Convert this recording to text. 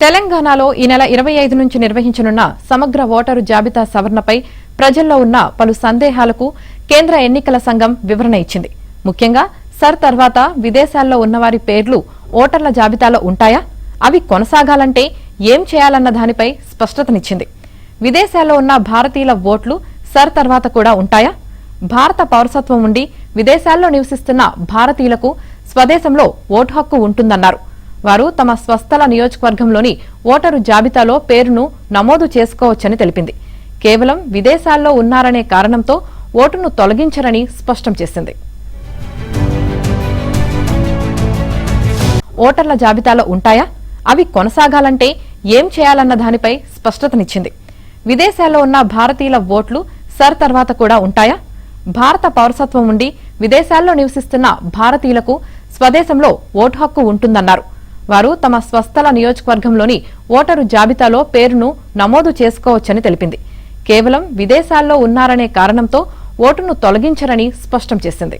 తెలంగాణలో ఈ నెల 25 నుంచి నిర్వహించనున్న సమగ్ర ఓటరు జాబితా సవరణపై ప్రజల్లో ఉన్న పలు సందేహాలకు కేంద్ర ఎన్నికల సంఘం వివరణ ఇచ్చింది. ముఖ్యంగా సర్ తర్వాత విదేశాల్లో ఉన్నవారి పేర్లు ఓటర్ల జాబితాలో ఉంటాయా, అవి కొనసాగాలంటే ఏం చేయాలన్న దానిపై స్పష్టతనిచ్చింది. విదేశాల్లో ఉన్న భారతీయుల ఓట్లు సర్ తర్వాత కూడా ఉంటాయా, భారత పౌరసత్వం ఉండి విదేశాల్లో నివసిస్తున్న భారతీయులకు స్వదేశంలో ఓటు హక్కు ఉంటుందన్నారు. వారు తమ స్వస్థల నియోజకవర్గంలోని ఓటరు జాబితాలో పేరును నమోదు చేసుకోవచ్చని తెలిపింది. కేవలం విదేశాల్లో ఉన్నారనే కారణంతో ఓటును తొలగించరని స్పష్టం చేసింది. ఓటర్ల జాబితాలో ఉంటాయా, అవి కొనసాగాలంటే ఏం చేయాలన్న దానిపై స్పష్టతనిచ్చింది. విదేశాల్లో ఉన్న భారతీయుల ఓట్లు సర్ తర్వాత కూడా ఉంటాయా, భారత పౌరసత్వం ఉండి విదేశాల్లో నివసిస్తున్న భారతీయులకు స్వదేశంలో ఓటు హక్కు ఉంటుందన్నారు. వారు తమ స్వస్థల నియోజకవర్గంలోని ఓటరు జాబితాలో పేరును నమోదు చేసుకోవచ్చని తెలిపింది. కేవలం విదేశాల్లో ఉన్నారనే కారణంతో ఓటును తొలగించరని స్పష్టం చేసింది.